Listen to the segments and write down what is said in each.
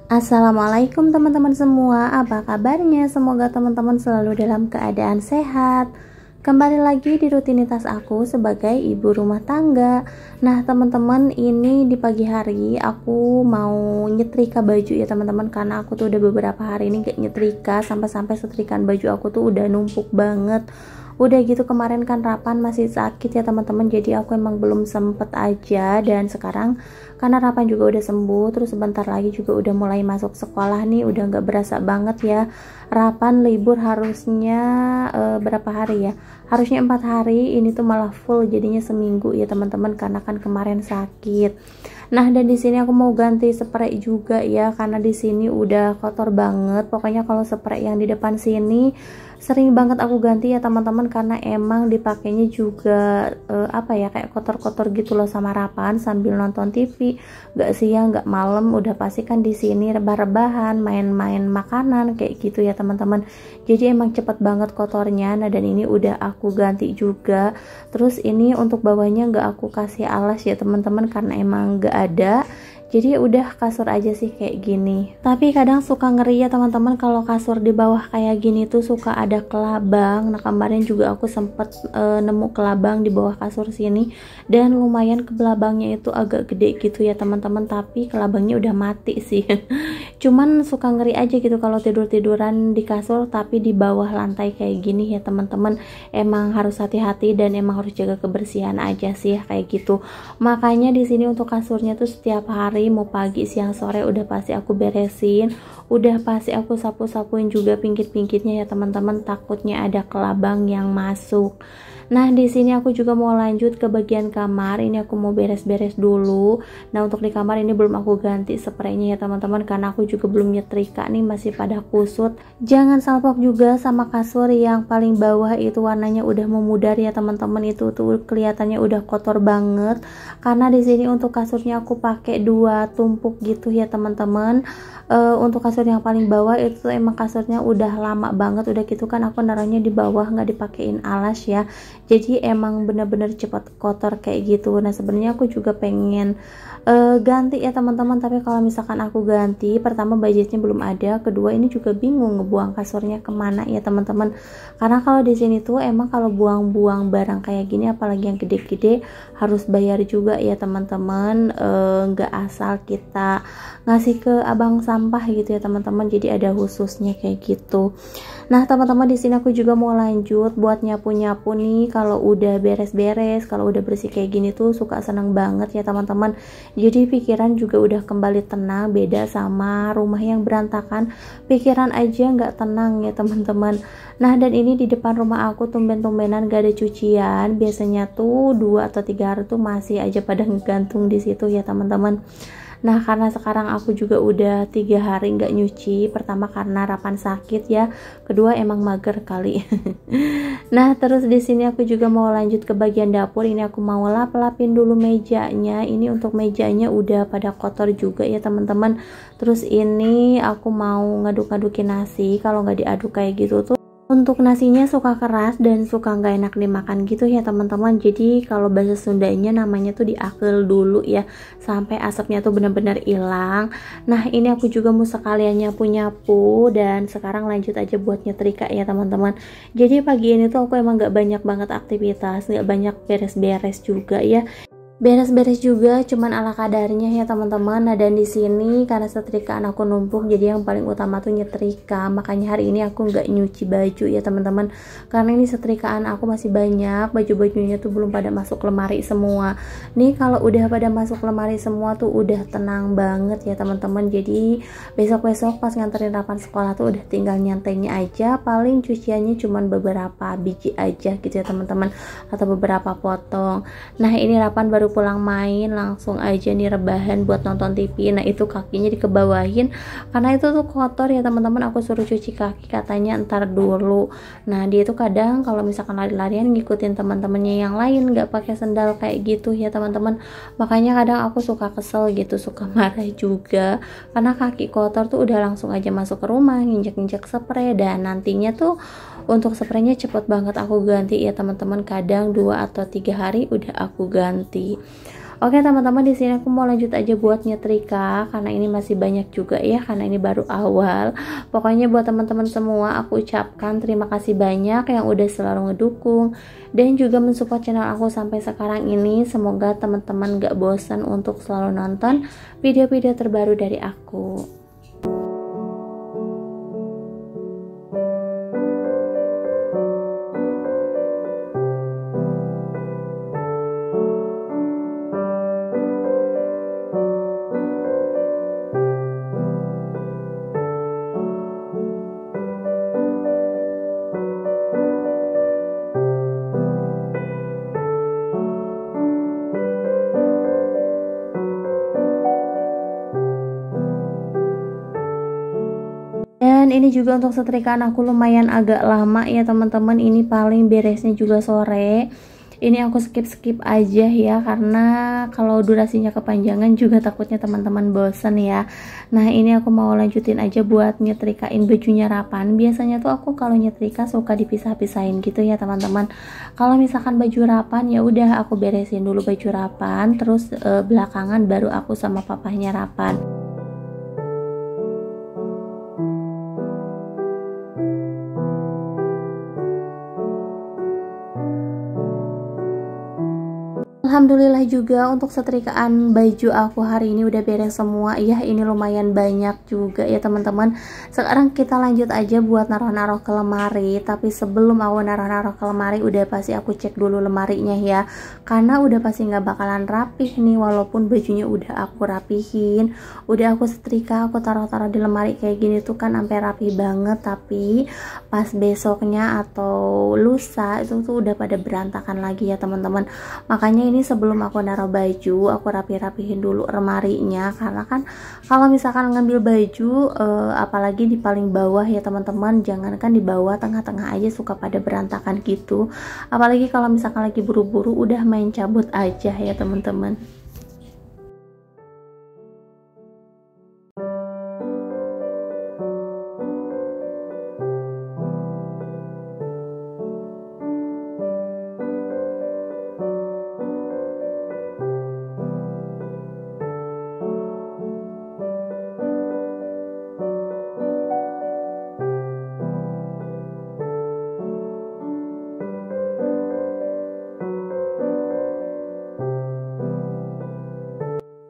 Assalamualaikum teman-teman semua, apa kabarnya? Semoga teman-teman selalu dalam keadaan sehat. Kembali lagi di rutinitas aku sebagai ibu rumah tangga. Nah teman-teman, ini di pagi hari aku mau nyetrika baju ya teman-teman, karena aku tuh udah beberapa hari ini gak nyetrika, sampai-sampai setrikaan baju aku tuh udah numpuk banget. Udah gitu kemarin kan Rapan masih sakit ya teman-teman, jadi aku emang belum sempet aja. Dan sekarang karena Rapan juga udah sembuh, terus sebentar lagi juga udah mulai masuk sekolah nih, udah nggak berasa banget ya Rapan libur. Harusnya berapa hari ya, harusnya 4 hari, ini tuh malah full jadinya seminggu ya teman-teman, karena kan kemarin sakit. Nah, dan di sini aku mau ganti spray juga ya, karena di sini udah kotor banget. Pokoknya kalau spray yang di depan sini sering banget aku ganti ya teman-teman, karena emang dipakainya juga apa ya, kayak kotor-kotor gitu loh sama Rapan sambil nonton TV, gak siang gak malam udah pasti kan di sini rebah-rebahan, main-main makanan kayak gitu ya teman-teman. Jadi emang cepet banget kotornya. Nah, dan ini udah aku ganti juga. Terus ini untuk bawahnya gak aku kasih alas ya teman-teman, karena emang gak ada, jadi udah kasur aja sih kayak gini. Tapi kadang suka ngeri ya teman-teman, kalau kasur di bawah kayak gini tuh suka ada kelabang. Nah, kemarin juga aku sempet nemu kelabang di bawah kasur sini, dan lumayan kelabangnya itu agak gede gitu ya teman-teman, tapi kelabangnya udah mati sih. Cuman suka ngeri aja gitu kalau tidur-tiduran di kasur tapi di bawah lantai kayak gini ya teman-teman. Emang harus hati-hati dan emang harus jaga kebersihan aja sih kayak gitu. Makanya di sini untuk kasurnya tuh setiap hari, mau pagi siang sore udah pasti aku beresin, udah pasti aku sapu-sapuin juga pinggir-pinggirnya ya teman-teman, takutnya ada kelabang yang masuk. Nah, di sini aku juga mau lanjut ke bagian kamar. Ini aku mau beres-beres dulu. Nah, untuk di kamar ini belum aku ganti spraynya ya teman-teman, karena aku juga belum nyetrika nih, masih pada kusut. Jangan salpok juga sama kasur yang paling bawah itu warnanya udah memudar ya teman-teman, itu tuh kelihatannya udah kotor banget. Karena di sini untuk kasurnya aku pakai 2 tumpuk gitu ya teman-teman. Untuk kasur yang paling bawah itu emang kasurnya udah lama banget, udah gitu kan aku naruhnya di bawah nggak dipakein alas ya, jadi emang bener-bener cepat kotor kayak gitu. Nah, sebenarnya aku juga pengen ganti ya teman-teman, tapi kalau misalkan aku ganti, pertama budgetnya belum ada, kedua ini juga bingung ngebuang kasurnya kemana ya teman-teman. Karena kalau di sini tuh emang kalau buang-buang barang kayak gini, apalagi yang gede-gede, harus bayar juga ya teman-teman. Nggak asal kita ngasih ke abang sampah gitu ya teman-teman, jadi ada khususnya kayak gitu. Nah teman-teman, di sini aku juga mau lanjut buat nyapu-nyapu nih. Kalau udah beres-beres, kalau udah bersih kayak gini tuh suka seneng banget ya teman-teman, jadi pikiran juga udah kembali tenang. Beda sama rumah yang berantakan, pikiran aja nggak tenang ya teman-teman. Nah, dan ini di depan rumah aku tumben-tumbenan gak ada cucian. Biasanya tuh 2 atau 3 hari tuh masih aja pada ngegantung di situ ya teman-teman. Nah, karena sekarang aku juga udah 3 hari nggak nyuci. Pertama karena Rapan sakit ya, kedua emang mager kali. Nah, terus di sini aku juga mau lanjut ke bagian dapur. Ini aku mau lap-lapin dulu mejanya. Ini untuk mejanya udah pada kotor juga ya teman-teman. Terus ini aku mau ngaduk-ngadukin nasi. Kalau nggak diaduk kayak gitu tuh untuk nasinya suka keras dan suka nggak enak dimakan gitu ya teman-teman. Jadi kalau bahasa Sundanya namanya tuh diakel dulu ya, sampai asapnya tuh benar-benar hilang. Nah, ini aku juga mau sekalian nyapu-nyapu, dan sekarang lanjut aja buat nyetrika ya teman-teman. Jadi pagi ini tuh aku emang nggak banyak banget aktivitas, nggak banyak beres-beres juga ya. Beres-beres juga cuman ala kadarnya ya teman-teman. Nah, dan di sini karena setrikaan aku numpuk, jadi yang paling utama tuh nyetrika. Makanya hari ini aku nggak nyuci baju ya teman-teman, karena ini setrikaan aku masih banyak, baju-bajunya tuh belum pada masuk lemari semua. Nih kalau udah pada masuk lemari semua tuh udah tenang banget ya teman-teman. Jadi besok-besok pas nganterin Rapan sekolah tuh udah tinggal nyantainya aja. Paling cuciannya cuman beberapa biji aja gitu ya teman-teman, atau beberapa potong. Nah, ini Rapan baru pulang main, langsung aja nih rebahan buat nonton TV. Nah, itu kakinya dikebawahin karena itu tuh kotor ya teman-teman. Aku suruh cuci kaki, katanya ntar dulu. Nah, dia tuh kadang kalau misalkan lari-larian ngikutin teman-temannya yang lain, nggak pakai sendal kayak gitu ya teman-teman. Makanya kadang aku suka kesel gitu, suka marah juga, karena kaki kotor tuh udah langsung aja masuk ke rumah, nginjek-nginjek spray. Dan nantinya tuh untuk spraynya cepet banget aku ganti ya teman-teman, kadang 2 atau 3 hari udah aku ganti. Oke teman-teman, di sini aku mau lanjut aja buat nyetrika karena ini masih banyak juga ya, karena ini baru awal. Pokoknya buat teman-teman semua aku ucapkan terima kasih banyak yang udah selalu ngedukung dan juga mensupport channel aku sampai sekarang ini. Semoga teman-teman gak bosan untuk selalu nonton video-video terbaru dari aku. Dan ini juga untuk setrikaan aku lumayan agak lama ya teman-teman. Ini paling beresnya juga sore. Ini aku skip aja ya, karena kalau durasinya kepanjangan juga takutnya teman-teman bosen ya. Nah ini aku mau lanjutin aja buat nyetrikain bajunya Rapan. Biasanya tuh aku kalau nyetrika suka dipisah-pisahin gitu ya teman-teman. Kalau misalkan baju Rapan ya udah aku beresin dulu baju Rapan, terus belakangan baru aku sama papahnya Rapan. Alhamdulillah juga untuk setrikaan baju aku hari ini udah beres semua ya. Ini lumayan banyak juga ya teman-teman. Sekarang kita lanjut aja buat naruh-naruh ke lemari. Tapi sebelum aku naruh-naruh ke lemari, udah pasti aku cek dulu lemarinya ya, karena udah pasti nggak bakalan rapih nih. Walaupun bajunya udah aku rapihin, udah aku setrika, aku taruh-taruh di lemari kayak gini tuh kan sampai rapi banget, tapi pas besoknya atau lusa itu tuh udah pada berantakan lagi ya teman-teman. Makanya ini sebelum aku naruh baju, aku rapihin dulu lemarinya, karena kan kalau misalkan ngambil baju apalagi di paling bawah ya teman-teman, jangankan di bawah, tengah-tengah aja suka pada berantakan gitu. Apalagi kalau misalkan lagi buru-buru udah main cabut aja ya teman-teman.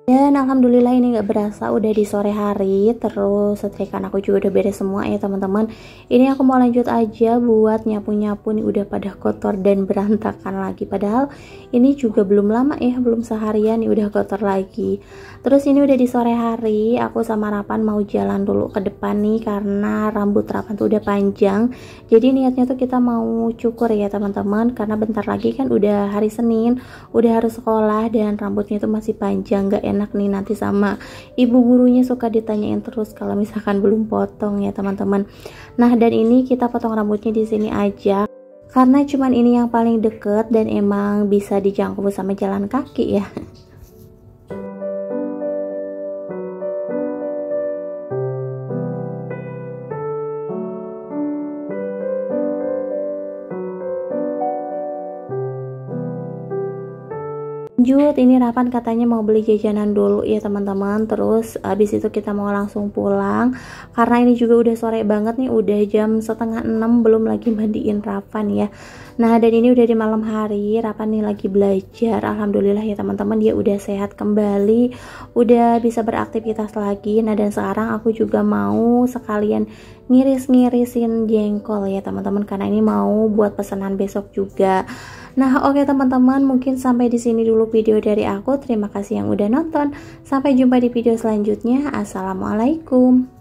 Dan alhamdulillah ini gak berasa udah di sore hari. Terus setrikaan aku juga udah beres semua ya teman-teman. Ini aku mau lanjut aja buat nyapu-nyapu nih, udah pada kotor dan berantakan lagi. Padahal ini juga belum lama ya, belum seharian nih udah kotor lagi. Terus ini udah di sore hari, aku sama Rapan mau jalan dulu ke depan nih, karena rambut Rapan tuh udah panjang. Jadi niatnya tuh kita mau cukur ya teman-teman, karena bentar lagi kan udah hari Senin, udah harus sekolah dan rambutnya tuh masih panjang, gak enak nih nanti sama ibu gurunya suka ditanyain terus kalau misalkan belum potong ya teman-teman. Nah dan ini kita potong rambutnya di sini aja, karena cuman ini yang paling deket dan emang bisa dijangkau sama jalan kaki ya. Lanjut, ini Rapan katanya mau beli jajanan dulu ya teman-teman. Terus abis itu kita mau langsung pulang, karena ini juga udah sore banget nih, udah jam 5:30, belum lagi mandiin Rapan ya. Nah dan ini udah di malam hari, Rapan nih lagi belajar. Alhamdulillah ya teman-teman, dia udah sehat kembali, udah bisa beraktivitas lagi. Nah dan sekarang aku juga mau sekalian ngiris-ngirisin jengkol ya teman-teman, karena ini mau buat pesanan besok juga. Nah oke teman-teman, mungkin sampai di sini dulu video dari aku. Terima kasih yang udah nonton. Sampai jumpa di video selanjutnya. Assalamualaikum.